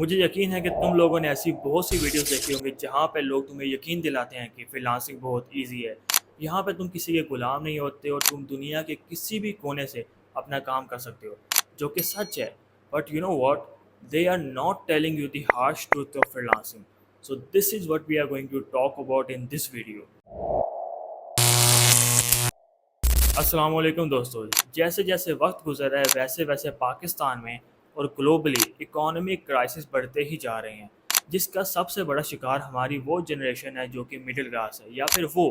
मुझे यकीन है कि तुम लोगों ने ऐसी बहुत सी वीडियोस देखी होंगी जहाँ पे लोग तुम्हें यकीन दिलाते हैं कि फ्रीलांसिंग बहुत इजी है। यहाँ पे तुम किसी के गुलाम नहीं होते और तुम दुनिया के किसी भी कोने से अपना काम कर सकते हो, जो कि सच है। But you know what, they are not telling you the harsh truth of freelancing. So this is what we are going to talk about in this video. अस्सलाम वालेकुम दोस्तों, जैसे जैसे वक्त गुजर रहा है वैसे वैसे पाकिस्तान में और ग्लोबली इकोनॉमिक क्राइसिस बढ़ते ही जा रहे हैं, जिसका सबसे बड़ा शिकार हमारी वो जनरेशन है जो कि मिडिल क्लास है, या फिर वो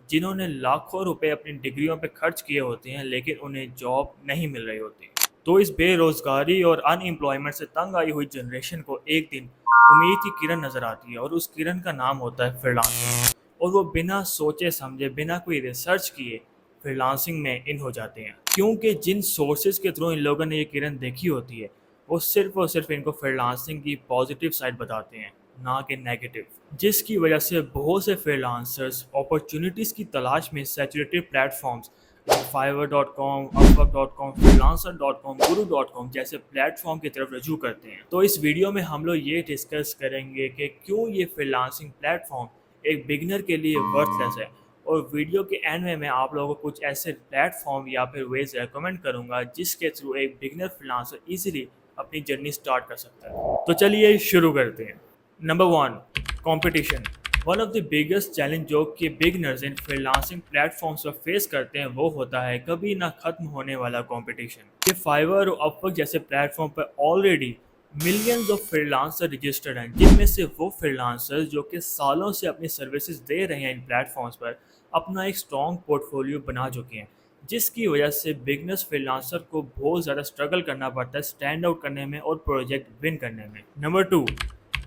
जिन्होंने लाखों रुपए अपनी डिग्रियों पे खर्च किए होते हैं लेकिन उन्हें जॉब नहीं मिल रही होती। तो इस बेरोज़गारी और अनएम्प्लॉयमेंट से तंग आई हुई जनरेशन को एक दिन उम्मीद की किरण नज़र आती है, और उस किरण का नाम होता है फ्रीलांसिंग। और वो बिना सोचे समझे, बिना कोई रिसर्च किए फ्रीलांसिंग में इन हो जाते हैं, क्योंकि जिन सोर्सेज के थ्रू इन लोगों ने ये किरण देखी होती है वो सिर्फ और सिर्फ इनको फ्रीलांसिंग की पॉजिटिव साइड बताते हैं, ना कि नेगेटिव। जिसकी वजह से बहुत से फ्रीलांसर्स अपॉर्चुनिटीज़ की तलाश में saturated platforms fiverr.com, upwork.com, freelancer.com, guru.com जैसे प्लेटफॉर्म की तरफ रजू करते हैं। तो इस वीडियो में हम लोग ये डिस्कस करेंगे कि क्यों ये फ्रीलांसिंग प्लेटफॉर्म एक बिगनर के लिए वर्थलेस है, और वीडियो के एंड में मैं आप लोगों को कुछ ऐसे प्लेटफॉर्म या फिर वेज रेकमेंड करूंगा जिसके थ्रू एक बिगनर फ्रीलांसर इजीली अपनी जर्नी स्टार्ट कर सकता है। तो चलिए शुरू करते हैं। Number 1, competition. One of the biggest challenge जो कि बिगनर्स इन फ्रीलांसिंग प्लेटफॉर्म्स पर फेस करते हैं वो होता है कभी ना खत्म होने वाला कंपटीशन। ये फाइवर और अपवर्क जैसे प्लेटफॉर्म पर already millions of freelancer registered हैं, जिनमें से वो फ्रीलांसर्स जो कि सालों से अपनी सर्विसेज दे रहे हैं इन प्लेटफॉर्म्स पर अपना एक स्ट्रॉन्ग पोर्टफोलियो बना चुके हैं, जिसकी वजह से बिगनर्स फ्रीलांसर को बहुत ज़्यादा स्ट्रगल करना पड़ता है स्टैंड आउट करने में और प्रोजेक्ट विन करने में। Number 2,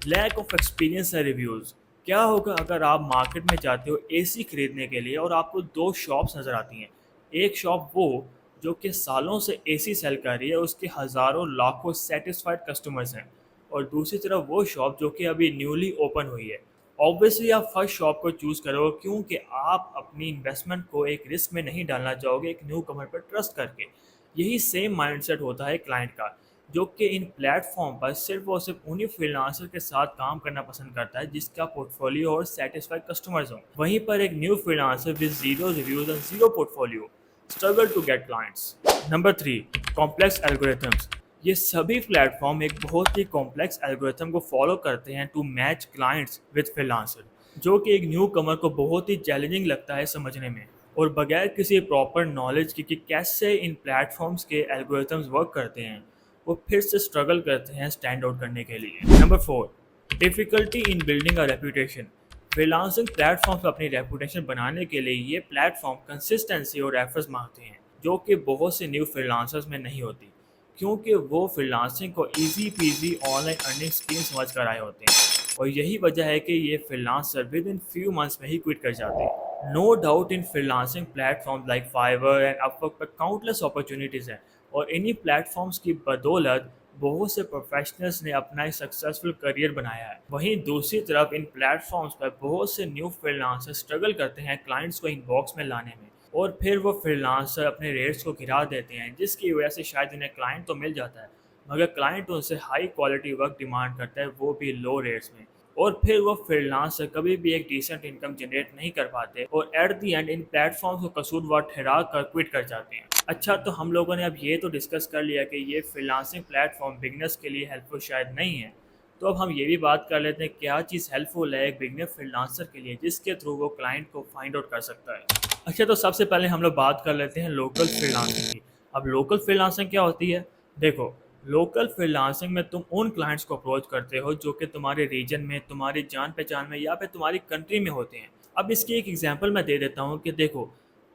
lack of experience and reviews. क्या होगा अगर आप मार्केट में जाते हो एसी खरीदने के लिए और आपको दो शॉप्स नज़र आती हैं। एक शॉप वो जो कि सालों से एसी सेल कर रही है, उसके हज़ारों लाखों सेटिस्फाइड कस्टमर्स हैं, और दूसरी तरफ वो शॉप जो कि अभी न्यूली ओपन हुई है। ऑब्वियसली आप फर्स्ट शॉप को चूज़ करोगे, क्योंकि आप अपनी इन्वेस्टमेंट को एक रिस्क में नहीं डालना चाहोगे एक न्यू कमर पर ट्रस्ट करके। यही सेम माइंडसेट होता है क्लाइंट का, जो कि इन प्लेटफॉर्म पर सिर्फ और सिर्फ उन्हीं फ्रीलांसर के साथ काम करना पसंद करता है जिसका पोर्टफोलियो और सेटिस्फाइड कस्टमर्स हो। वहीं पर एक new freelancer with zero reviews and zero portfolio struggle to get clients. Number 3, complex algorithms. ये सभी प्लेटफॉर्म एक बहुत ही कॉम्प्लेक्स एल्गोरिथम को फॉलो करते हैं to match clients with freelancer, जो कि एक न्यू कमर को बहुत ही चैलेंजिंग लगता है समझने में, और बगैर किसी प्रॉपर नॉलेज की कि कैसे इन प्लेटफॉर्म्स के एल्गोरिथम्स वर्क करते हैं, वो फिर से स्ट्रगल करते हैं स्टैंड आउट करने के लिए। Number 4, difficulty in building a reputation. Freelancing platform पर अपनी रेपुटेशन बनाने के लिए ये प्लेटफॉर्म कंसिस्टेंसी और एफर्ट्स मांगते हैं, जो कि बहुत से न्यू फ्रीलांसर्स में नहीं होती, क्योंकि वो फ्रीलांसिंग को easy PG online earning scheme समझ कर आए होते हैं, और यही वजह है कि ये freelancer within few months में ही क्विट कर जाते हैं। No doubt in freelancing platform like Fiverr and Upwork पर काउंटलेस अपॉर्चुनिटीज़ हैं, और इन्हीं प्लेटफॉर्म्स की बदौलत बहुत से प्रोफेशनल्स ने अपना एक सक्सेसफुल करियर बनाया है। वहीं दूसरी तरफ इन प्लेटफॉर्म्स पर बहुत से न्यू फ्रीलांसर स्ट्रगल करते हैं क्लाइंट्स को इनबॉक्स में लाने में, और फिर वो फ्रीलांसर अपने रेट्स को गिरा देते हैं, जिसकी वजह से शायद उन्हें क्लाइंट तो मिल जाता है मगर क्लाइंट उनसे हाई क्वालिटी वर्क डिमांड करता है, वो भी लो रेट्स में, और फिर वो फ्रीलांसर कभी भी एक डिसेंट इनकम जनरेट नहीं कर पाते, और at the and in platforms को कसूरवार ठहरा कर क्विट कर जाते हैं। अच्छा, तो हम लोगों ने अब ये तो डिस्कस कर लिया कि ये फ्रीलांसिंग प्लेटफॉर्म बिगनर्स के लिए हेल्पफुल शायद नहीं है, तो अब हम ये भी बात कर लेते हैं क्या चीज़ हेल्पफुल है एक बिगनर फ्रीलांसर के लिए जिसके थ्रू वो क्लाइंट को फाइंड आउट कर सकता है। अच्छा, तो सबसे पहले हम लोग बात कर लेते हैं लोकल फ्रीलांसिंग की। अब लोकल फ्रीलांसिंग क्या होती है? देखो, लोकल फ्रीलांसिंग में तुम उन क्लाइंट्स को अप्रोच करते हो जो कि तुम्हारे रीजन में, तुम्हारी जान पहचान में या फिर तुम्हारी कंट्री में होते हैं। अब इसकी एक एग्जांपल मैं दे देता हूँ कि देखो,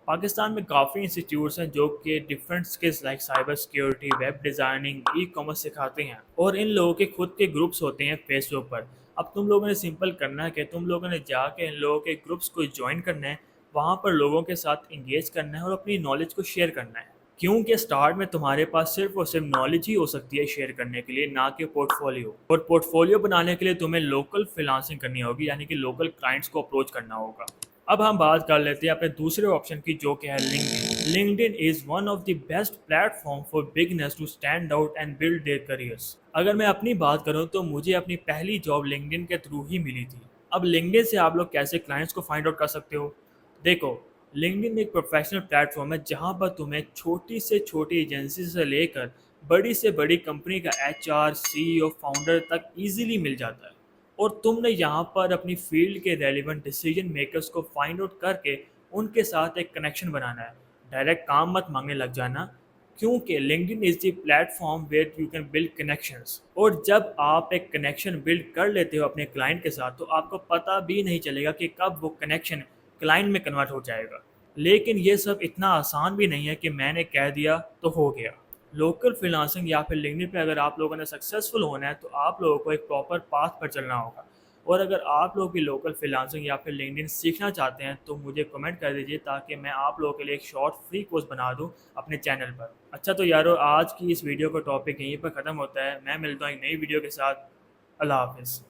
पाकिस्तान में काफ़ी इंस्टीट्यूट्स हैं जो कि different skills like cyber security, web designing, e commerce सिखाते हैं, और इन लोगों के खुद के ग्रुप्स होते हैं फेसबुक पर। अब तुम लोगों ने सिंपल करना है कि तुम लोगों ने जाके इन लोगों के ग्रुप्स को ज्वाइन करना है, वहाँ पर लोगों के साथ इंगेज करना है और अपनी नॉलेज को शेयर करना है, क्योंकि स्टार्ट में तुम्हारे पास सिर्फ और सिर्फ नॉलेज ही हो सकती है शेयर करने के लिए, ना कि पोर्टफोलियो। और पोर्टफोलियो बनाने के लिए तुम्हें लोकल फ्रीलांसिंग करनी होगी, यानी कि लोकल क्लाइंट्स को अप्रोच करना होगा। अब हम बात कर लेते हैं अपने दूसरे ऑप्शन की, जो कि है LinkedIn. LinkedIn is one of the best platform for beginners to stand out and build their careers. اگر میں اپنی بات کروں تو مجھے اپنی پہلی جاب LinkedIn کے تھرو ہی ملی تھی. اب LinkedIn سے آپ لوگ کیسے کلائنٹس کو فائنڈ آؤٹ کر سکتے ہو؟ دیکھو، LinkedIn ایک پروفیشنل پلیٹ فارم ہے جہاں پر تمہیں چھوٹی سے چھوٹی ایجنسی سے لے کر بڑی سے بڑی کمپنی کا HR CEO فاؤنڈر تک ایزیلی مل جاتا ہے. اور تم نے یہاں پر اپنی فیلڈ کے ریلیونٹ ڈیسیجن میکرز کو فائنڈ آؤٹ کر کے ان کے ساتھ ایک کنیکشن بنانا ہے. ڈائریکٹ کام مت مانگنے لگ جانا، کیونکہ LinkedIn is the plate form where you can build connections. اور جب آپ ایک کنیکشن بلڈ کر لیتے ہو اپنے کلائنٹ کے ساتھ تو آپ کو پتہ بھی نہیں چلے گا کہ کب وہ کنیکشن کلائنٹ میں کنورٹ ہو جائے گا. لیکن یہ سب اتنا آسان بھی نہیں ہے کہ میں نے کہہ دیا تو ہو گیا. لوکل فریلانسنگ یا پھر LinkedIn پہ اگر آپ لوگوں نے سکسیزفل ہونا ہے تو آپ لوگوں کو ایک پراپر پاتھ پر چلنا ہوگا. اور اگر آپ لوگ بھی لوکل فریلانسنگ یا پھر LinkedIn سیکھنا چاہتے ہیں تو مجھے کمنٹ کر دیجیے تاکہ میں آپ لوگوں کے لیے ایک شارٹ فری کورس بنا دوں اپنے چینل پر. اچھا تو یارو، آج کی اس ویڈیو کا ٹاپک یہیں پر ختم ہوتا ہے. میں ملتا ہوں ایک نئی ویڈیو کے ساتھ. اللہ حافظ.